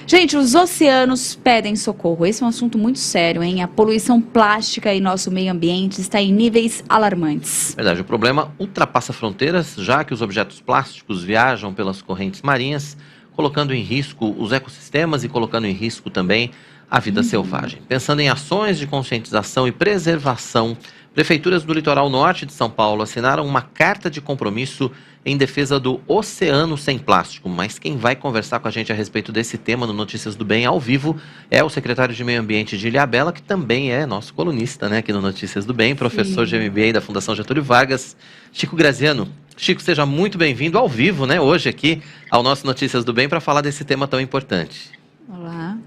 Gente, os oceanos pedem socorro. Esse é um assunto muito sério, hein? A poluição plástica em nosso meio ambiente está em níveis alarmantes. Verdade, o problema ultrapassa fronteiras, já que os objetos plásticos viajam pelas correntes marinhas, colocando em risco os ecossistemas e colocando em risco também a vida selvagem. Pensando em ações de conscientização e preservação, prefeituras do litoral norte de São Paulo assinaram uma carta de compromisso em defesa do oceano sem plástico. Mas quem vai conversar com a gente a respeito desse tema no Notícias do Bem ao vivo é o secretário de Meio Ambiente de Ilhabela, que também é nosso colunista, né, aqui no Notícias do Bem, professor de MBA da Fundação Getúlio Vargas, Chico Graziano. Chico, seja muito bem-vindo ao vivo, né, hoje aqui ao nosso Notícias do Bem para falar desse tema tão importante. Olá.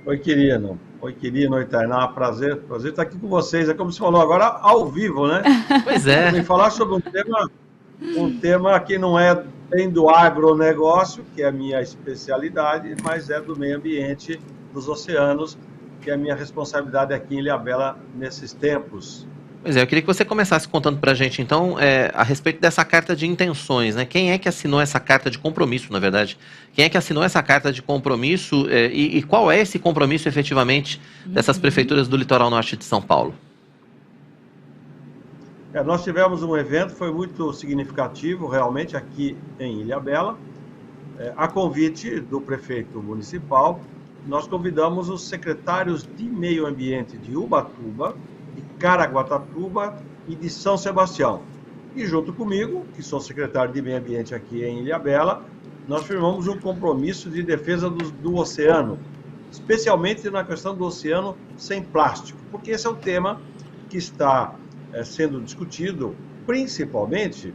Oi, Quirino. Oi, Tainá. Prazer estar aqui com vocês. É como você falou agora, ao vivo, né? Pois é. Vou falar sobre um tema que não é bem do agronegócio, que é a minha especialidade, mas é do meio ambiente, dos oceanos, que é a minha responsabilidade aqui em Ilhabela nesses tempos. Pois é, eu queria que você começasse contando para a gente, então, a respeito dessa carta de intenções, né? Quem é que assinou essa carta de compromisso, na verdade? Quem é que assinou essa carta de compromisso e qual é esse compromisso, efetivamente, dessas prefeituras do litoral norte de São Paulo? Nós tivemos um evento, foi muito significativo, realmente, aqui em Ilhabela. A convite do prefeito municipal, nós convidamos os secretários de Meio Ambiente de Ubatuba, de Caraguatatuba e de São Sebastião. E junto comigo, que sou secretário de Meio Ambiente aqui em Ilhabela, nós firmamos um compromisso de defesa do oceano, especialmente na questão do oceano sem plástico, porque esse é o tema que está sendo discutido, principalmente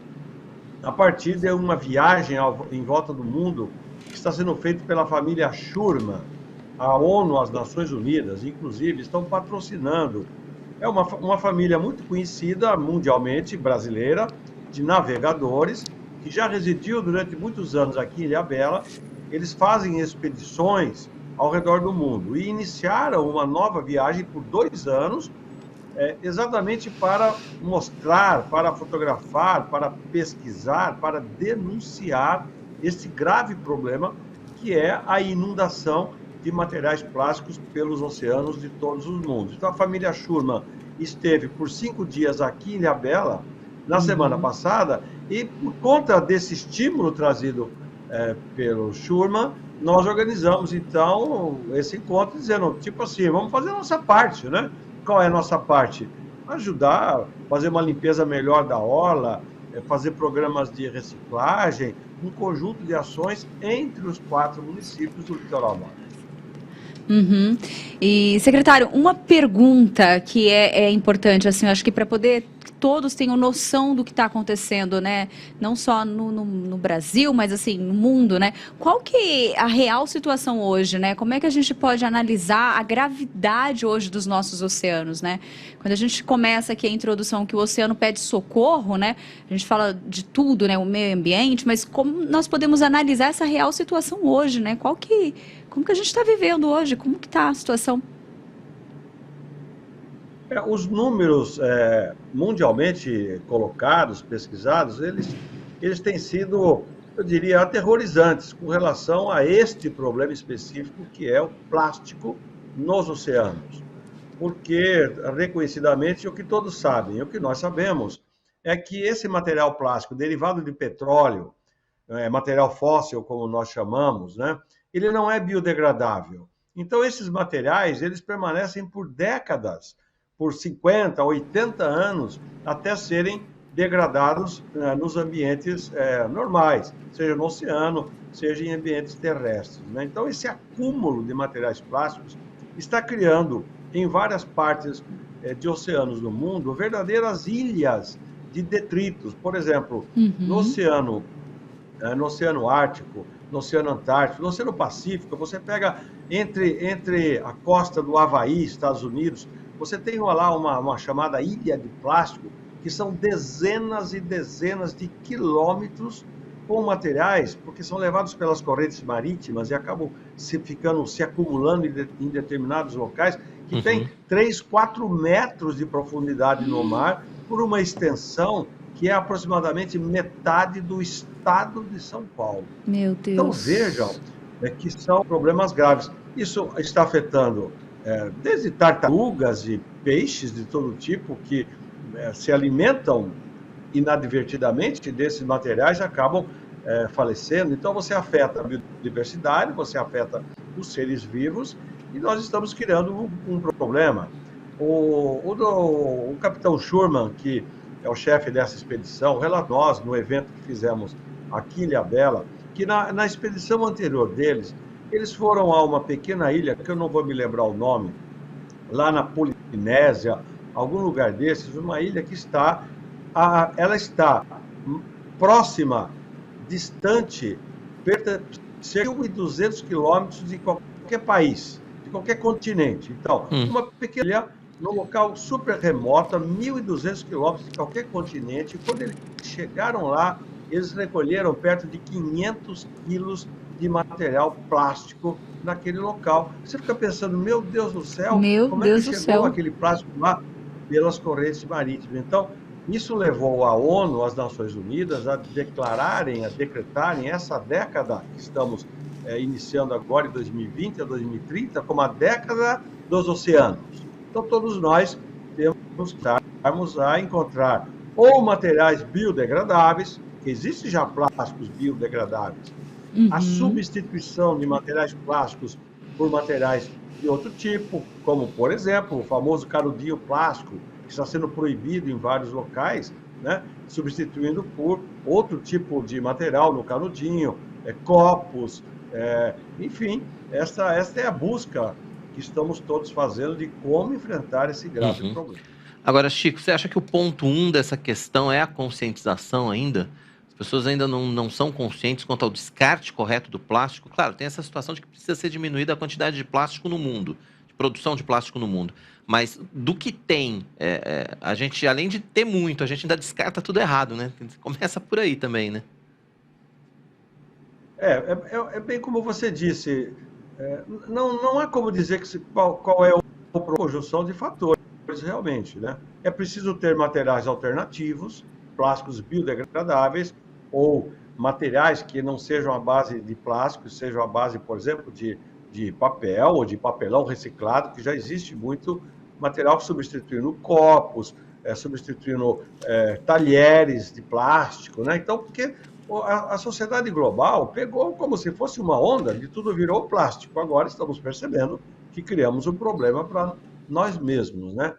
a partir de uma viagem em volta do mundo que está sendo feita pela família Schurman. A ONU, as Nações Unidas, inclusive, estão patrocinando. É uma família muito conhecida mundialmente, brasileira, de navegadores, que já residiu durante muitos anos aqui em Ilhabela. Eles fazem expedições ao redor do mundo e iniciaram uma nova viagem por 2 anos, exatamente para mostrar, para fotografar, para pesquisar, para denunciar esse grave problema que é a inundação de materiais plásticos pelos oceanos de todos os mundos. Então, a família Schurman esteve por 5 dias aqui em Ilhabela, na semana passada, e por conta desse estímulo trazido pelo Schurman, nós organizamos, então, esse encontro, dizendo, tipo assim, vamos fazer a nossa parte, né? Qual é a nossa parte? Ajudar, fazer uma limpeza melhor da orla, fazer programas de reciclagem, um conjunto de ações entre os 4 municípios do litoral norte. E, secretário, uma pergunta que é importante, assim, eu acho que para poder todos tenham noção do que está acontecendo, né? Não só no Brasil, mas assim, no mundo, né? Qual que é a real situação hoje, né? Como é que a gente pode analisar a gravidade hoje dos nossos oceanos, né? Quando a gente começa aqui a introdução que o oceano pede socorro, né? A gente fala de tudo, né? O meio ambiente, mas como nós podemos analisar essa real situação hoje, né? Como que a gente está vivendo hoje? Como que está a situação? Os números mundialmente colocados, pesquisados, eles têm sido, eu diria, aterrorizantes com relação a este problema específico que é o plástico nos oceanos. Porque, reconhecidamente, o que todos sabem, o que nós sabemos, é que esse material plástico derivado de petróleo, material fóssil, como nós chamamos, né, ele não é biodegradável. Então, esses materiais, eles permanecem por décadas, por 50, 80 anos, até serem degradados nos ambientes normais, seja no oceano, seja em ambientes terrestres, né? Então, esse acúmulo de materiais plásticos está criando, em várias partes de oceanos do mundo, verdadeiras ilhas de detritos. Por exemplo, no Oceano Ártico, no Oceano Antártico, no Oceano Pacífico, você pega entre a costa do Havaí, Estados Unidos, você tem lá uma chamada ilha de plástico, que são dezenas e dezenas de quilômetros com materiais, porque são levados pelas correntes marítimas e acabam se acumulando em determinados locais, que tem 3, 4 metros de profundidade no mar, por uma extensão que é aproximadamente metade do estado de São Paulo. Meu Deus. Então, vejam, que são problemas graves. Isso está afetando desde tartarugas e peixes de todo tipo que se alimentam inadvertidamente desses materiais, acabam falecendo. Então você afeta a biodiversidade, você afeta os seres vivos e nós estamos criando um problema. O capitão Schurman, que é o chefe dessa expedição, relatou nós no evento que fizemos aqui em Ilhabela, que na expedição anterior deles, eles foram a uma pequena ilha, que eu não vou me lembrar o nome, lá na Polinésia, algum lugar desses, uma ilha que ela está próxima, distante, cerca de 1.200 quilômetros de qualquer país, de qualquer continente. Então, uma pequena ilha, num local super remoto, a 1.200 quilômetros de qualquer continente. E quando eles chegaram lá, eles recolheram perto de 500 quilos de material plástico naquele local. Você fica pensando, meu Deus do céu, como é que chegou aquele plástico lá pelas correntes marítimas? Então, isso levou a ONU, as Nações Unidas, a decretarem essa década que estamos iniciando agora, em 2020 a 2030, como a década dos oceanos. Então, todos nós temos que estarmos a encontrar ou materiais biodegradáveis, que existem já plásticos biodegradáveis, a substituição de materiais plásticos por materiais de outro tipo, como, por exemplo, o famoso canudinho plástico, que está sendo proibido em vários locais, né? Substituindo por outro tipo de material no canudinho, copos, enfim, essa é a busca que estamos todos fazendo de como enfrentar esse grave problema. Agora, Chico, você acha que o ponto 1 dessa questão é a conscientização ainda? As pessoas ainda não são conscientes quanto ao descarte correto do plástico? Claro, tem essa situação de que precisa ser diminuída a quantidade de plástico no mundo, de produção de plástico no mundo. Mas do que tem, a gente, além de ter muito, a gente ainda descarta tudo errado, né? Começa por aí também, né? É bem como você disse, não há como dizer qual é a conjunção de fatores, realmente, né? É preciso ter materiais alternativos, plásticos biodegradáveis, ou materiais que não sejam a base de plástico, sejam a base, por exemplo, de papel ou de papelão reciclado, que já existe muito material substituindo copos, substituindo talheres de plástico, né? Então, porque a sociedade global pegou como se fosse uma onda, de tudo virou plástico. Agora estamos percebendo que criamos um problema para nós mesmos, né?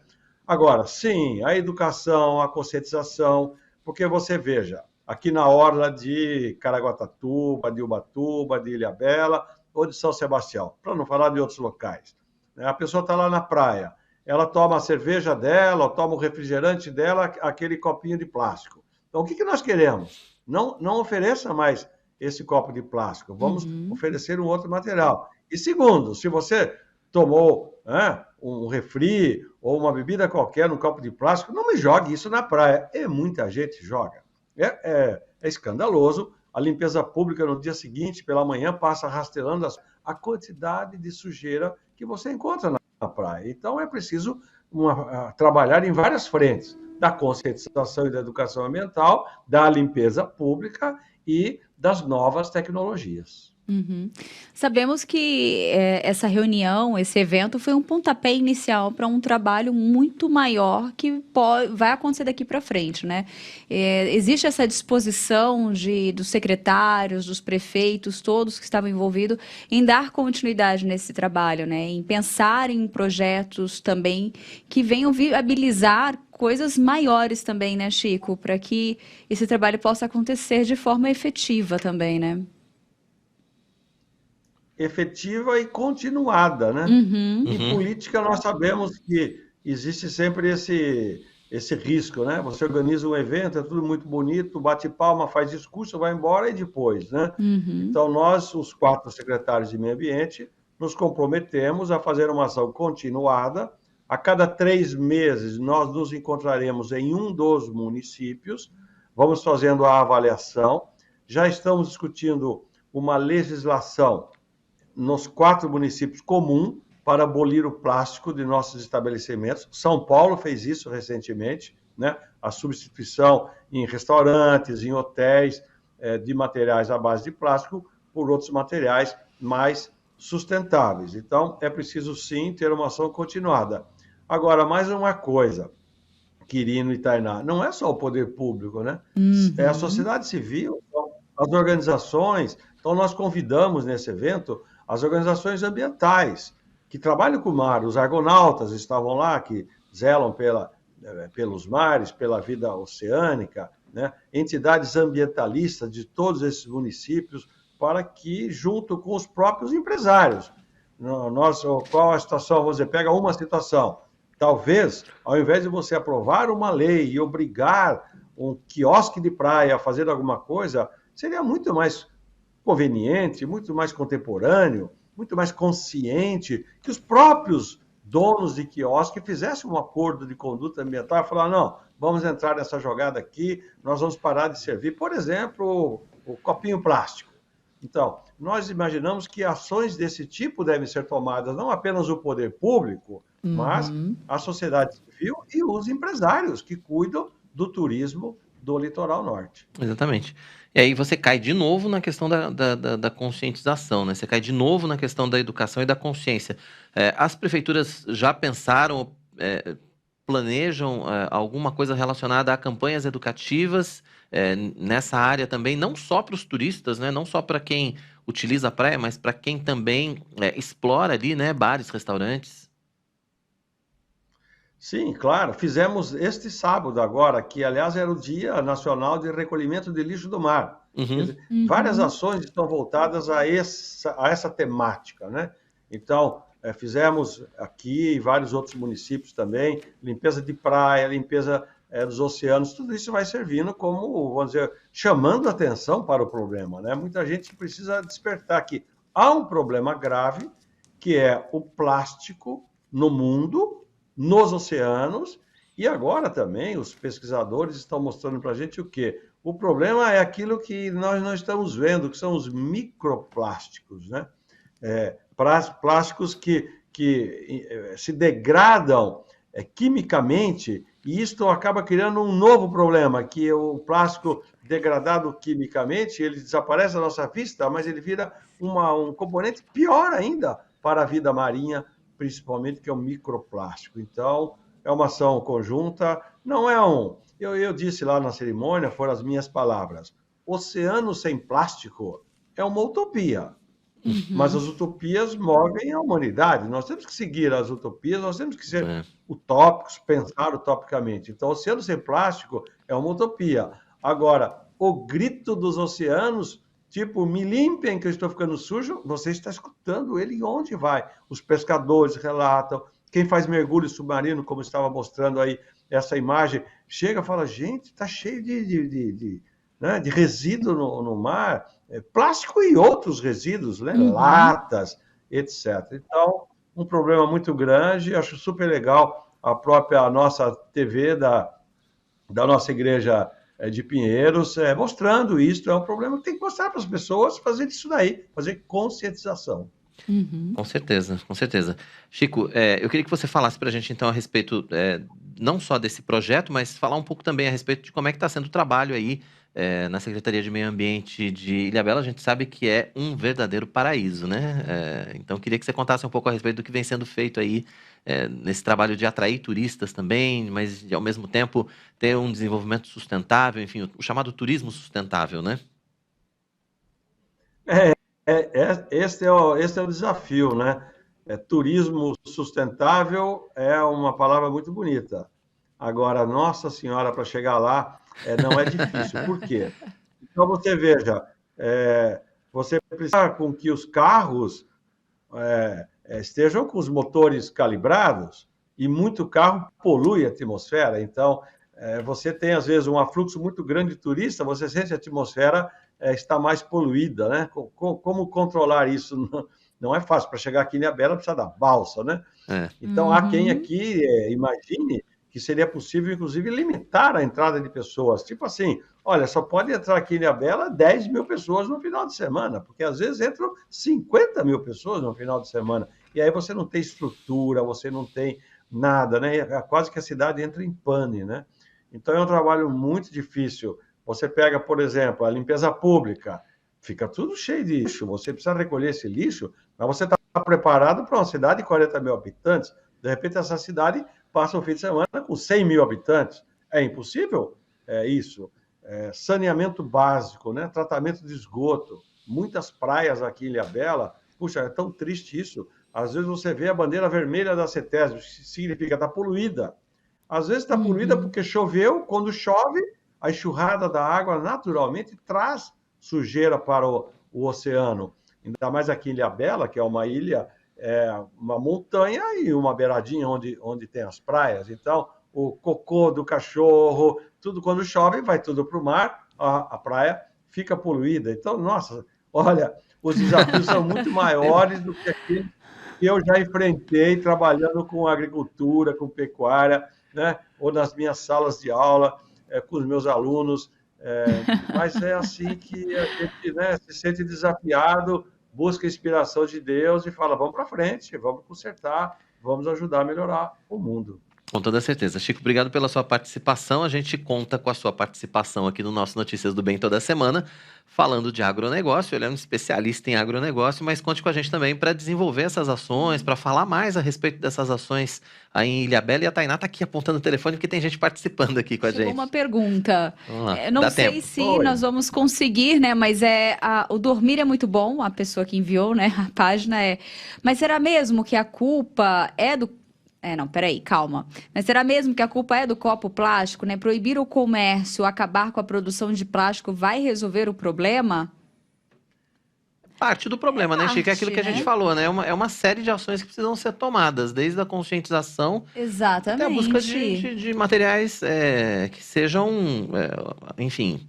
Agora, sim, a educação, a conscientização, porque você veja, aqui na orla de Caraguatatuba, de Ubatuba, de Ilhabela ou de São Sebastião, para não falar de outros locais. A pessoa está lá na praia, ela toma a cerveja dela, toma o refrigerante dela, aquele copinho de plástico. Então, o que nós queremos? Não ofereça mais esse copo de plástico, vamos oferecer um outro material. E segundo, se você tomou um refri ou uma bebida qualquer num copo de plástico, não me jogue isso na praia. E muita gente joga. É escandaloso. A limpeza pública no dia seguinte, pela manhã, passa rastreando a quantidade de sujeira que você encontra na praia. Então, é preciso trabalhar em várias frentes, da conscientização e da educação ambiental, da limpeza pública e das novas tecnologias. Sabemos que essa reunião, esse evento, foi um pontapé inicial para um trabalho muito maior que vai acontecer daqui para frente, né? Existe essa disposição dos secretários, dos prefeitos, todos que estavam envolvidos, em dar continuidade nesse trabalho, né? Em pensar em projetos também que venham viabilizar coisas maiores também, né, Chico? Para que esse trabalho possa acontecer de forma efetiva também, né? Efetiva e continuada, né? E política, nós sabemos que existe sempre esse risco, né? Você organiza um evento, é tudo muito bonito, bate palma, faz discurso, vai embora e depois, né? Então, nós, os 4 secretários de Meio Ambiente, nos comprometemos a fazer uma ação continuada. A cada 3 meses, nós nos encontraremos em um dos municípios, vamos fazendo a avaliação. Já estamos discutindo uma legislação nos 4 municípios comum para abolir o plástico de nossos estabelecimentos. São Paulo fez isso recentemente, né? A substituição em restaurantes, em hotéis, de materiais à base de plástico por outros materiais mais sustentáveis. Então, é preciso sim ter uma ação continuada. Agora, mais uma coisa, Quirino e Tainá, não é só o poder público, né? É a Uhum. sociedade civil, as organizações. Então, nós convidamos nesse evento as organizações ambientais que trabalham com o mar. Os argonautas estavam lá, que zelam pelos mares, pela vida oceânica, né? Entidades ambientalistas de todos esses municípios, para que, junto com os próprios empresários, qual a situação? Vamos dizer, pega uma situação. Talvez, ao invés de você aprovar uma lei e obrigar um quiosque de praia a fazer alguma coisa, seria muito mais conveniente, muito mais contemporâneo, muito mais consciente que os próprios donos de quiosque fizessem um acordo de conduta ambiental e falar, não, vamos entrar nessa jogada aqui, nós vamos parar de servir, por exemplo, o copinho plástico. Então, nós imaginamos que ações desse tipo devem ser tomadas, não apenas o poder público, mas Uhum. a sociedade civil e os empresários que cuidam do turismo do litoral norte. Exatamente. E aí você cai de novo na questão da conscientização, né? Você cai de novo na questão da educação e da consciência. As prefeituras já pensaram, planejam alguma coisa relacionada a campanhas educativas nessa área também, não só para os turistas, né? Não só para quem utiliza a praia, mas para quem também explora ali, né? Bares, restaurantes. Sim, claro. Fizemos este sábado agora, que aliás era o Dia Nacional de Recolhimento de Lixo do Mar. Quer Uhum. dizer, várias Uhum. ações estão voltadas a essa temática, né? Então, fizemos aqui e vários outros municípios também, limpeza de praia, limpeza dos oceanos, tudo isso vai servindo como, vamos dizer, chamando atenção para o problema, né? Muita gente precisa despertar que há um problema grave, que é o plástico no mundo, nos oceanos, e agora também os pesquisadores estão mostrando para a gente o quê? O problema é aquilo que nós não estamos vendo, que são os microplásticos, né? Plásticos que se degradam quimicamente, e isto acaba criando um novo problema, que o plástico degradado quimicamente, ele desaparece da nossa vista, mas ele vira um componente pior ainda para a vida marinha, principalmente, que é o microplástico. Então, é uma ação conjunta, não é um... Eu disse lá na cerimônia, foram as minhas palavras, oceano sem plástico é uma utopia, mas Uhum. as utopias movem a humanidade. Nós temos que seguir as utopias, nós temos que ser É. utópicos, pensar utopicamente. Então, oceano sem plástico é uma utopia. Agora, o grito dos oceanos, tipo, me limpem que eu estou ficando sujo, você está escutando ele onde vai. Os pescadores relatam, quem faz mergulho submarino, como estava mostrando aí essa imagem, chega e fala, gente, está cheio né, de resíduo no mar, plástico e outros resíduos, né, Uhum. latas, etc. Então, um problema muito grande, acho super legal a própria nossa TV da nossa igreja de Pinheiros mostrando isso, é um problema que tem que mostrar para as pessoas, fazer isso daí, fazer conscientização. Uhum. Com certeza, com certeza. Chico, eu queria que você falasse para a gente, então, a respeito não só desse projeto, mas falar um pouco também a respeito de como é que está sendo o trabalho aí na Secretaria de Meio Ambiente de Ilhabela. A gente sabe que é um verdadeiro paraíso, né? Então, eu queria que você contasse um pouco a respeito do que vem sendo feito aí nesse trabalho de atrair turistas também, mas, ao mesmo tempo, ter um desenvolvimento sustentável, enfim, o chamado turismo sustentável, né? Este é o desafio, né? Turismo sustentável é uma palavra muito bonita. Agora, Nossa Senhora, para chegar lá, não é difícil. Por quê? Então, você veja, você precisa com que os carros estejam com os motores calibrados, e muito carro polui a atmosfera. Então, você tem, às vezes, um afluxo muito grande de turista, você sente a atmosfera está mais poluída, né? Como controlar isso? Não é fácil. Para chegar aqui em Ilhabela, precisa da balsa, né? É. Então, há quem Uhum. aqui imagine que seria possível, inclusive, limitar a entrada de pessoas. Tipo assim, olha, só pode entrar aqui em Ilhabela 10 mil pessoas no final de semana, porque às vezes entram 50 mil pessoas no final de semana. E aí você não tem estrutura, você não tem nada, né? Quase que a cidade entra em pane, né? Então é um trabalho muito difícil. Você pega, por exemplo, a limpeza pública. fica tudo cheio de lixo. Você precisa recolher esse lixo, mas você está preparado para uma cidade de 40 mil habitantes. De repente, essa cidade passa um fim de semana com 100 mil habitantes. É impossível isso. Saneamento básico, né? Tratamento de esgoto. Muitas praias aqui em Ilhabela, puxa, é tão triste isso. Às vezes você vê a bandeira vermelha da CETESB, que significa está poluída. Às vezes está poluída porque choveu, quando chove, a enxurrada da água naturalmente traz sujeira para o oceano. Ainda mais aqui em Ilhabela, que é uma ilha, uma montanha e uma beiradinha onde tem as praias. Então, o cocô do cachorro, tudo quando chove, vai tudo para o mar, a praia fica poluída. Então, nossa, olha, os desafios são muito maiores do que aqueles que eu já enfrentei trabalhando com agricultura, com pecuária, né? Ou nas minhas salas de aula, com os meus alunos. Mas é assim que a gente, né, se sente desafiado, busca a inspiração de Deus e fala, vamos para frente, vamos consertar, vamos ajudar a melhorar o mundo. Com toda certeza. Chico, obrigado pela sua participação. A gente conta com a sua participação aqui no nosso Notícias do Bem toda semana, falando de agronegócio. Ele é um especialista em agronegócio, mas conte com a gente também para desenvolver essas ações, para falar mais a respeito dessas ações aí em Ilhabela. E a Tainá está aqui apontando o telefone, porque tem gente participando aqui com a Chegou gente. uma pergunta. Vamos lá. Não Dá sei tempo. se Oi. nós vamos conseguir, né? Mas o dormir é muito bom, a pessoa que enviou, né? A página é. Mas será mesmo que a culpa é do. Não, peraí, calma. Mas será mesmo que a culpa é do copo plástico, né? Proibir o comércio, acabar com a produção de plástico vai resolver o problema? Parte do problema, né, Chico? É aquilo que a gente né? falou, né? É uma série de ações que precisam ser tomadas, desde a conscientização até a Exatamente. busca de materiais que sejam, enfim,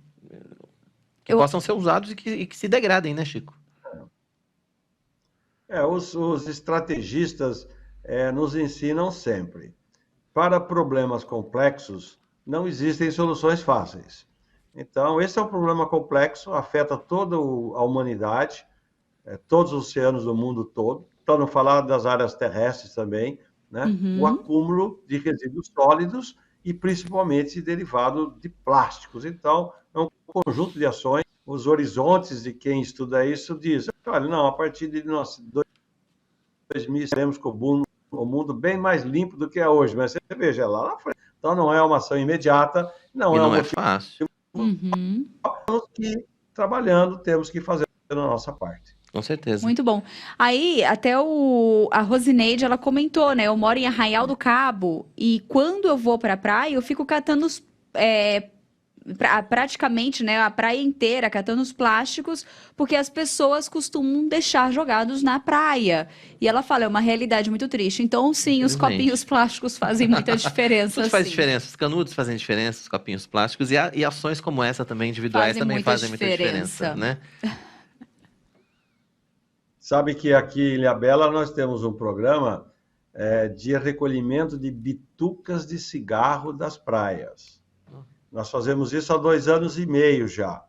que possam ser usados e que se degradem, né, Chico? Os estrategistas nos ensinam sempre. Para problemas complexos, não existem soluções fáceis. Então, esse é um problema complexo, afeta toda a humanidade, todos os oceanos do mundo todo, para não falar das áreas terrestres também, né? O acúmulo de resíduos sólidos e principalmente derivado de plásticos. Então, é um conjunto de ações. Os horizontes de quem estuda isso diz, olha, não, a partir de 2000 seremos com o mundo bem mais limpo do que é hoje, mas você veja, é lá na frente. Então, não é uma ação imediata, não E é um não é motivo fácil, que trabalhando, temos que fazer a nossa parte. com certeza. Muito bom. Aí, até a Rosineide, ela comentou, né? Eu moro em Arraial do Cabo e quando eu vou pra praia, eu fico catando praticamente, né, a praia inteira catando os plásticos, porque as pessoas costumam deixar jogados na praia. E ela fala, é uma realidade muito triste. Então, sim, os Infelizmente. copinhos plásticos fazem muita diferença. Tudo faz sim. diferença. Os canudos fazem diferença, os copinhos plásticos e ações como essa também, individuais, Fazem também muita fazem muita diferença, diferença. né? Sabe que aqui em Ilhabela nós temos um programa de recolhimento de bitucas de cigarro das praias. Nós fazemos isso há 2 anos e meio já.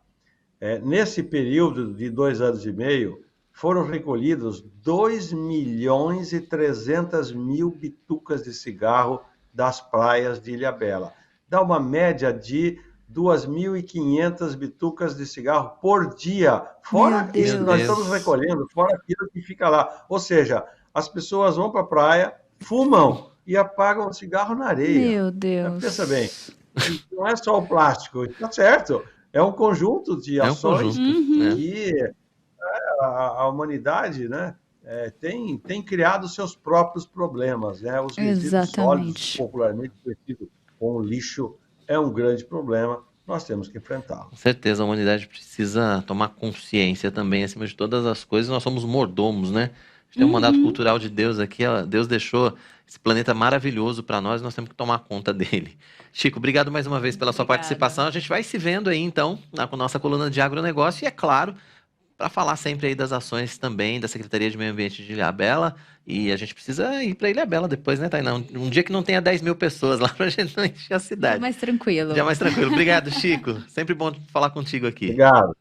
Nesse período de 2 anos e meio, foram recolhidos 2.300.000 bitucas de cigarro das praias de Ilhabela. Dá uma média de 2.500 bitucas de cigarro por dia, fora Meu isso que nós Deus. estamos recolhendo, fora aquilo que fica lá. Ou seja, as pessoas vão para a praia, fumam e apagam o cigarro na areia. Meu Deus. Pensa bem, não é só o plástico, está certo, é um conjunto de É um ações conjunto, né? que a humanidade, né, tem criado seus próprios problemas, né? Os resíduos sólidos, Exatamente. popularmente conhecidos como lixo, é um grande problema, nós temos que enfrentá-lo. Com certeza, a humanidade precisa tomar consciência também, acima de todas as coisas, nós somos mordomos, né? A gente tem um mandato cultural de Deus aqui, ó, Deus deixou esse planeta maravilhoso para nós temos que tomar conta dele. Chico, obrigado mais uma vez pela sua Obrigada. participação, a gente vai se vendo aí então, na nossa coluna de agronegócio e é claro, para falar sempre aí das ações também da Secretaria de Meio Ambiente de Ilhabela, e a gente precisa ir para Ilhabela depois, né, Tainá? Um dia que não tenha 10 mil pessoas lá para a gente não encher a cidade. Mais tranquilo. Já mais tranquilo. Obrigado, Chico. Sempre bom falar contigo aqui. Obrigado.